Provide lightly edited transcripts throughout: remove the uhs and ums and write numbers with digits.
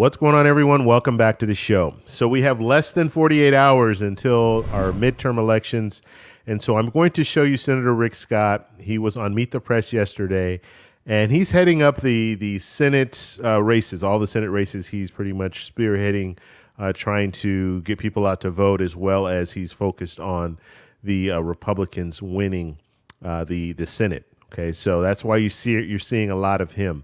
What's going on, everyone? Welcome back to the show. So we have less than 48 hours until our midterm elections. And so I'm going to show you Senator Rick Scott. He was on Meet the Press yesterday, and he's heading up the Senate races, all the Senate races. He's pretty much spearheading, trying to get people out to vote, as well as he's focused on the Republicans winning the Senate. Okay, so that's why you're seeing a lot of him.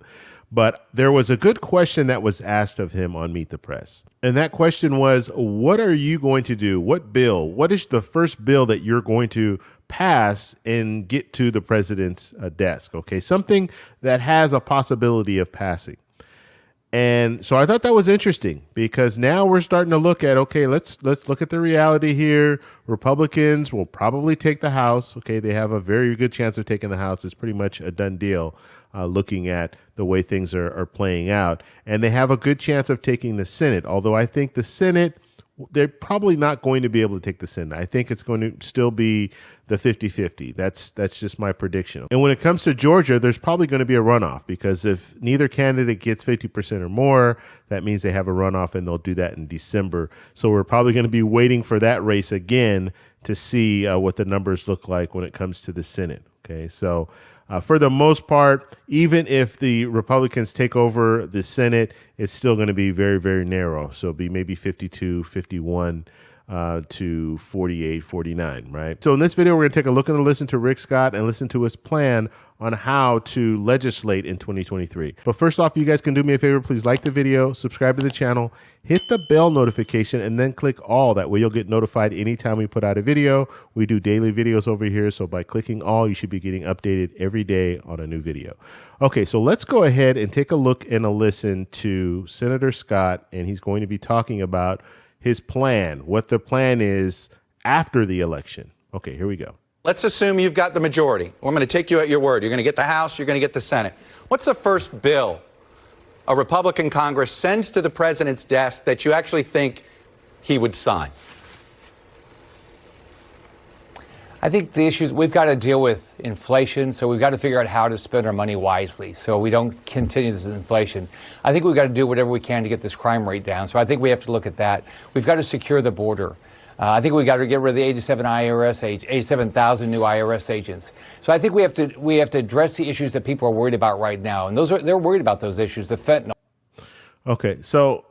But there was a good question that was asked of him on Meet the Press. And that question was, what are you going to do? What bill? What is the first bill that you're going to pass and get to the president's desk? Okay, something that has a possibility of passing. And so I thought that was interesting, because now we're starting to look at, okay, let's look at the reality here. Republicans will probably take the House. Okay, they have a very good chance of taking the House. It's pretty much a done deal, looking at the way things are playing out. And they have a good chance of taking the Senate, although I think the Senate, they're probably not going to be able to take the Senate. I think it's going to still be the 50-50. That's just my prediction. And when it comes to Georgia, there's probably going to be a runoff, because if neither candidate gets 50% or more, that means they have a runoff, and they'll do that in December. So we're probably going to be waiting for that race again to see what the numbers look like when it comes to the Senate. Okay, so for the most part, even if the Republicans take over the Senate, it's still going to be very, very narrow. So it'll be maybe 52, 51 to 48, 49, right? So in this video, we're going to take a look and listen to Rick Scott and listen to his plan on how to legislate in 2023. But first off, you guys can do me a favor. Please like the video, subscribe to the channel, hit the bell notification, and then click all. That way you'll get notified anytime we put out a video. We do daily videos over here. So by clicking all, you should be getting updated every day on a new video. Okay, so let's go ahead and take a look and a listen to Senator Scott, and he's going to be talking about his plan, what the plan is after the election. Okay, here we go. Let's assume you've got the majority. I'm going to take you at your word. You're going to get the House, you're going to get the Senate. What's the first bill a Republican Congress sends to the president's desk that you actually think he would sign? I think the issues, we've got to deal with inflation, so we've got to figure out how to spend our money wisely so we don't continue this inflation. I think we've got to do whatever we can to get this crime rate down, so I think we have to look at that. We've got to secure the border. I think we've got to get rid of the 87,000 new IRS agents. So I think we have to address the issues that people are worried about right now, and they're worried about those issues, the fentanyl. Okay, so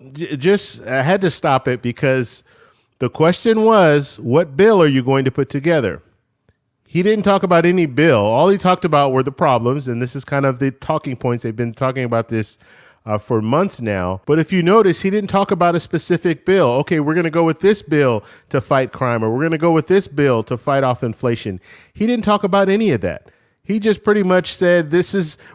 I had to stop it, because the question was, what bill are you going to put together? He didn't talk about any bill. All he talked about were the problems, and this is kind of the talking points. They've been talking about this for months now. But if you notice, he didn't talk about a specific bill. Okay, we're going to go with this bill to fight crime, or we're going to go with this bill to fight off inflation. He didn't talk about any of that. He just pretty much said,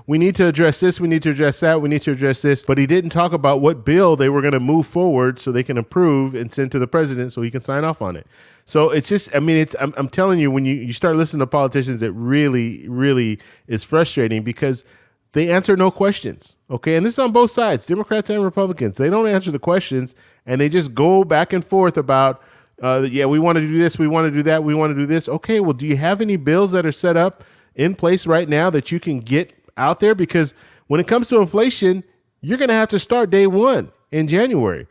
we need to address this, we need to address that, we need to address this. But he didn't talk about what bill they were going to move forward so they can approve and send to the president so he can sign off on it. So it's just, I'm telling you, when you start listening to politicians, it really, really is frustrating, because they answer no questions. Okay, and this is on both sides, Democrats and Republicans. They don't answer the questions, and they just go back and forth about, yeah, we want to do this, we want to do that, we want to do this. Okay, well, do you have any bills that are set up in place right now that you can get out there? Because when it comes to inflation, you're going to have to start day one in January.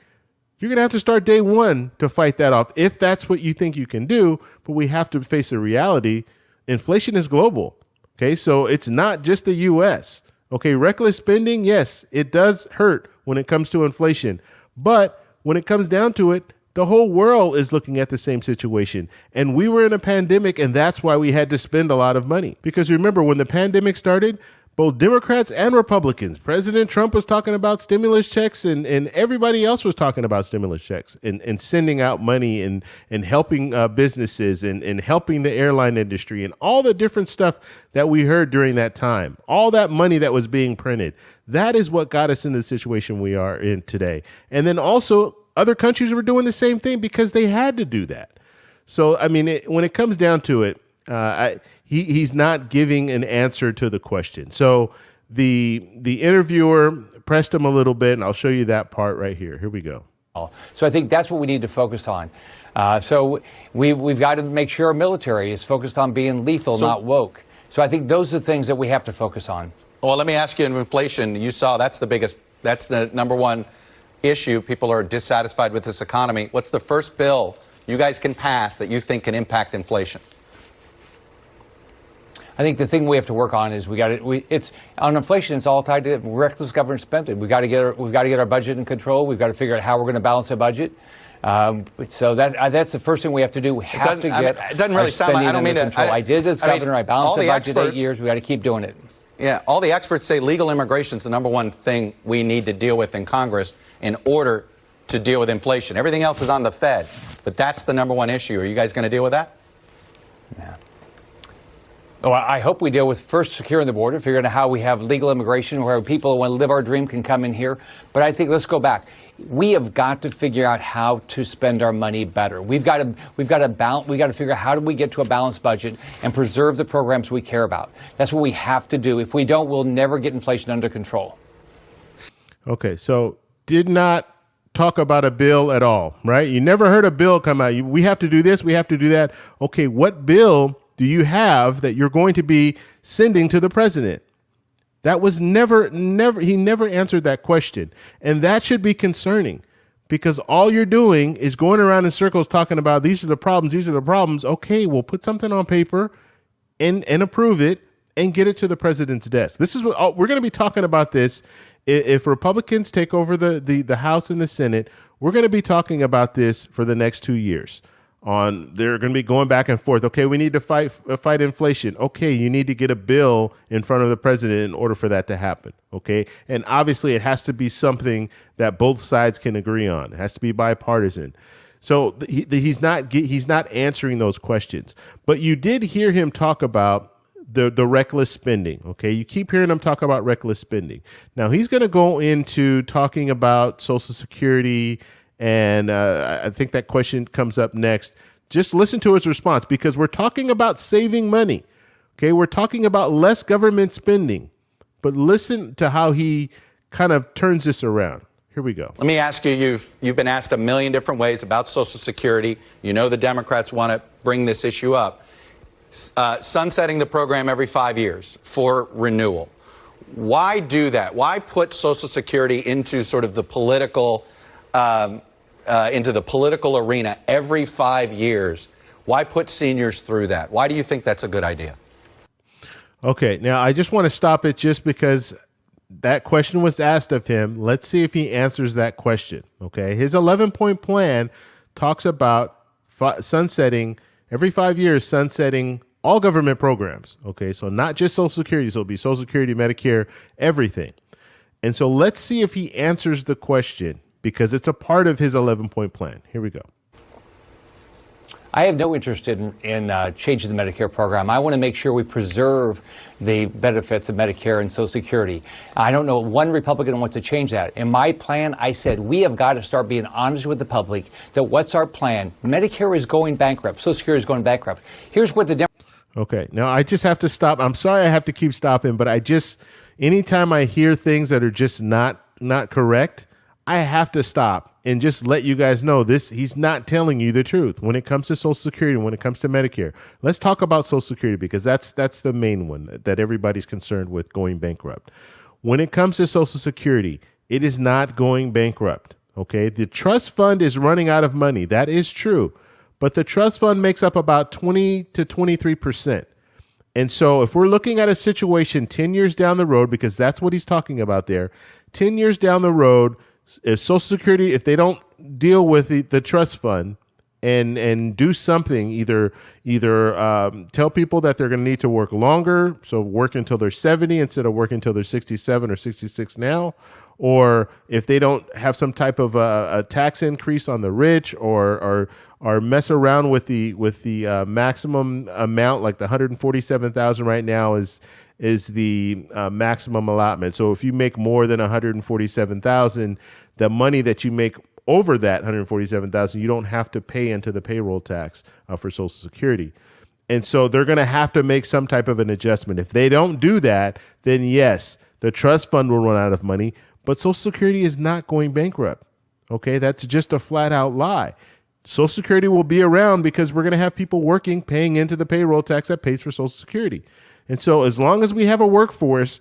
You're going to have to start day one to fight that off, if that's what you think you can do. But we have to face the reality. Inflation is global. Okay, so it's not just the U.S. Okay, reckless spending, yes, it does hurt when it comes to inflation. But when it comes down to it, the whole world is looking at the same situation. And we were in a pandemic, and that's why we had to spend a lot of money. Because remember, when the pandemic started, both Democrats and Republicans, President Trump was talking about stimulus checks, and everybody else was talking about stimulus checks and sending out money and helping businesses and helping the airline industry and all the different stuff that we heard during that time. All that money that was being printed. That is what got us into the situation we are in today. And then also, other countries were doing the same thing because they had to do that. So, when it comes down to it, he's not giving an answer to the question. So the interviewer pressed him a little bit, and I'll show you that part right here. Here we go. So I think that's what we need to focus on. So we've got to make sure our military is focused on being lethal, not woke. So I think those are the things that we have to focus on. Well, let me ask you, in inflation, you saw that's the number one issue. People are dissatisfied with this economy. What's the first bill you guys can pass that you think can impact inflation? I think the thing we have to work on is it's on inflation. It's all tied to reckless government spending. We've got to get our budget in control. We've got to figure out how we're going to balance our budget. So that's the first thing we have to do. We have to get it doesn't really sound like, I don't mean to, control. I did as governor. I balanced the budget 8 years. We got to keep doing it. Yeah, all the experts say legal immigration is the number one thing we need to deal with in Congress in order to deal with inflation. Everything else is on the Fed, but that's the number one issue. Are you guys going to deal with that? Yeah. Oh, I hope we deal with first securing the border, figuring out how we have legal immigration where people who want to live our dream can come in here. But I think let's go back. We have got to figure out how to spend our money better. We've got to figure out how do we get to a balanced budget and preserve the programs we care about. That's what we have to do. If we don't, we'll never get inflation under control. Okay, so did not talk about a bill at all, right? You never heard a bill come out. We have to do this, we have to do that. Okay, what bill do you have that you're going to be sending to the president? That was never, he never answered that question. And that should be concerning because all you're doing is going around in circles talking about these are the problems, these are the problems. Okay, we'll put something on paper and approve it and get it to the president's desk. This is what we're going to be talking about this. If Republicans take over the House and the Senate, we're going to be talking about this for the next 2 years. They're going to be going back and forth. Okay, we need to fight inflation. Okay, you need to get a bill in front of the president in order for that to happen. Okay, and obviously it has to be something that both sides can agree on. It has to be bipartisan. So he's not answering those questions. But you did hear him talk about the reckless spending. Okay, you keep hearing him talk about reckless spending. Now he's going to go into talking about Social Security. And I think that question comes up next. Just listen to his response because we're talking about saving money. Okay, we're talking about less government spending. But listen to how he kind of turns this around. Here we go. Let me ask you, you've been asked a million different ways about Social Security. You know the Democrats want to bring this issue up. Sunsetting the program every 5 years for renewal. Why do that? Why put Social Security into sort of the political arena every 5 years? Why put seniors through that? Why do you think that's a good idea? Okay, now I just want to stop it just because that question was asked of him. Let's see if he answers that question. Okay, his 11-point plan talks about sunsetting every 5 years, sunsetting all government programs. Okay, so not just Social Security, so it'll be Social Security, Medicare, everything. And so let's see if he answers the question, because it's a part of his 11-point plan. Here we go. I have no interest in changing the Medicare program. I want to make sure we preserve the benefits of Medicare and Social Security. I don't know one Republican wants to change that. In my plan, I said we have got to start being honest with the public that what's our plan. Medicare is going bankrupt. Social Security is going bankrupt. Here's what the Okay, now I just have to stop. I'm sorry I have to keep stopping, but anytime I hear things that are just not correct, I have to stop and just let you guys know he's not telling you the truth when it comes to Social Security, when it comes to Medicare. Let's talk about Social Security because that's the main one that everybody's concerned with going bankrupt. When it comes to Social Security, it is not going bankrupt. Okay, the trust fund is running out of money. That is true, but the trust fund makes up about 20 to 23%. And so if we're looking at a situation 10 years down the road, because that's what he's talking about there, 10 years down the road, if Social Security, if they don't deal with the trust fund and do something, either tell people that they're going to need to work longer, so work until they're 70 instead of working until they're 67 or 66 now, or if they don't have some type of a tax increase on the rich, or mess around with the maximum amount, like the 147,000 right now is the maximum allotment. So if you make more than 147,000, the money that you make over that 147,000, you don't have to pay into the payroll tax for Social Security. And so they're going to have to make some type of an adjustment. If they don't do that, then yes, the trust fund will run out of money, but Social Security is not going bankrupt. Okay, that's just a flat out lie. Social Security will be around because we're going to have people working, paying into the payroll tax that pays for Social Security. And so as long as we have a workforce,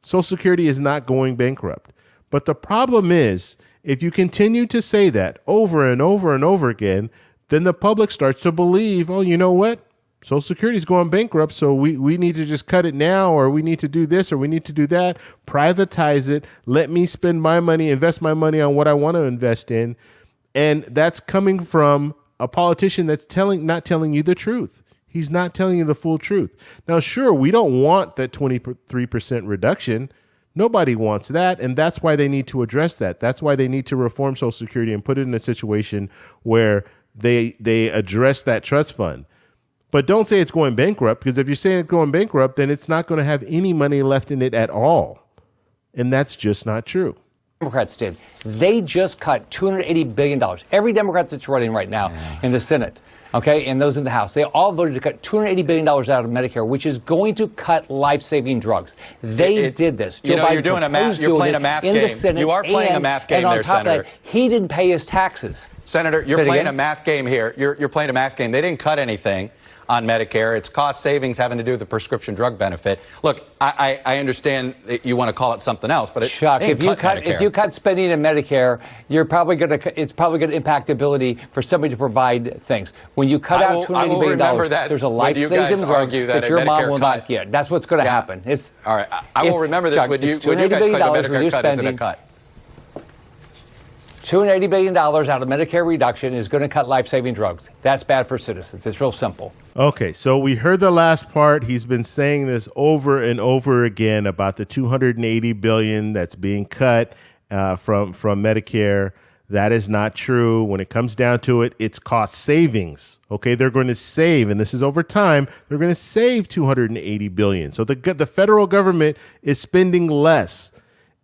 Social Security is not going bankrupt. But the problem is If you continue to say that over and over and over again, then the public starts to believe, oh, you know what? Social Security is going bankrupt, so we need to just cut it now, or we need to do this, or we need to do that, privatize it, let me spend my money, invest my money on what I want to invest in. And that's coming from a politician that's not telling you the truth. He's not telling you the full truth. Now, sure, we don't want that 23% reduction. Nobody wants that, and that's why they need to address that. That's why they need to reform Social Security and put it in a situation where they address that trust fund. But don't say it's going bankrupt, because if you're saying it's going bankrupt, then it's not going to have any money left in it at all. And that's just not true. Democrats did. They just cut $280 billion. Every Democrat that's running right now in the Senate, okay, and those in the House, they all voted to cut $280 billion out of Medicare, which is going to cut life-saving drugs. They did this. Joe Biden you're playing a math game. The Senate, you are playing a math game there, Senator. That, he didn't pay his taxes. Senator, you're playing a math game here. You're playing a math game. They didn't cut anything on Medicare. It's cost savings having to do with the prescription drug benefit. Look, I understand that you want to call it something else, but Chuck, if you cut spending in Medicare, it's probably going to impact the ability for somebody to provide things. When you cut out $280 billion, there's a life-saving drug that your mom will not get. That's what's going to happen. All right, I will remember this. When you guys claim the Medicare cut isn't a cut. $280 billion out of Medicare reduction is going to cut life-saving drugs. That's bad for citizens. It's real simple. Okay, so we heard the last part. He's been saying this over and over again about the $280 billion that's being cut from Medicare. That is not true. When it comes down to it, it's cost savings. Okay, they're going to save, and this is over time, they're going to save $280 billion. So the federal government is spending less.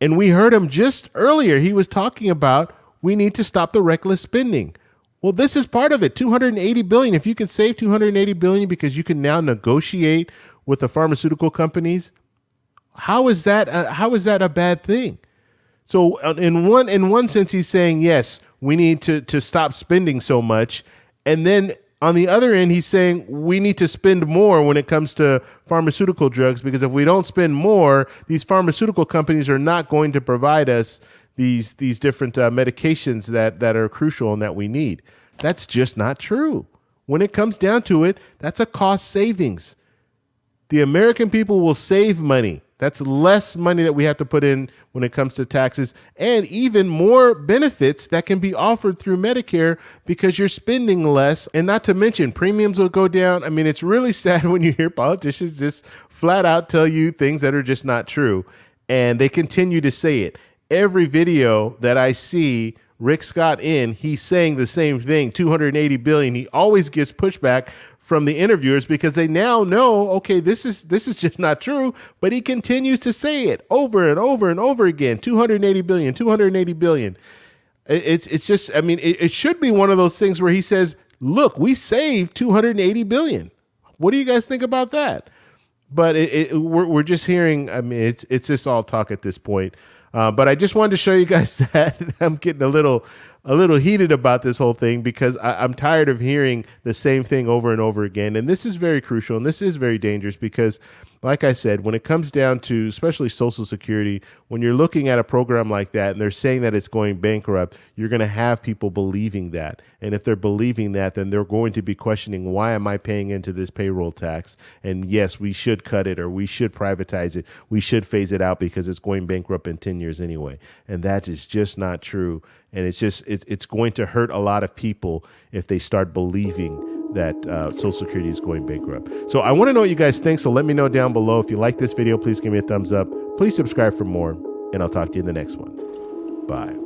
And we heard him just earlier. He was talking about we need to stop the reckless spending. Well, this is part of it. $280 billion. If you can save $280 billion because you can now negotiate with the pharmaceutical companies, how is that a bad thing? So in one sense, he's saying, yes, we need to stop spending so much. And then on the other end, he's saying we need to spend more when it comes to pharmaceutical drugs, because if we don't spend more, these pharmaceutical companies are not going to provide us these different medications that are crucial and that we need. That's just not true. When it comes down to it, that's a cost savings. The American people will save money. That's less money that we have to put in when it comes to taxes, and even more benefits that can be offered through Medicare because you're spending less. And not to mention, premiums will go down. I mean, it's really sad when you hear politicians just flat out tell you things that are just not true, and they continue to say it. Every video that I see Rick Scott in, he's saying the same thing, $280 billion. He always gets pushback from the interviewers because they now know, okay, this is just not true, but he continues to say it over and over and over again, $280 billion, $280 billion. It's just, I mean, it should be one of those things where he says, look, we saved $280 billion. What do you guys think about that? But we're just hearing, I mean, it's just all talk at this point. But I just wanted to show you guys that I'm getting a little heated about this whole thing because I'm tired of hearing the same thing over and over again. And this is very crucial, and this is very dangerous because, like I said, when it comes down to especially Social Security, when you're looking at a program like that and they're saying that it's going bankrupt, you're going to have people believing that. And if they're believing that, then they're going to be questioning, why am I paying into this payroll tax? And yes, we should cut it, or we should privatize it. We should phase it out because it's going bankrupt in 10 years anyway. And that is just not true. And it's going to hurt a lot of people if they start believing that Social Security is going bankrupt. So I want to know what you guys think. So let me know down below. If you like this video, please give me a thumbs up. Please subscribe for more, and I'll talk to you in the next one. Bye.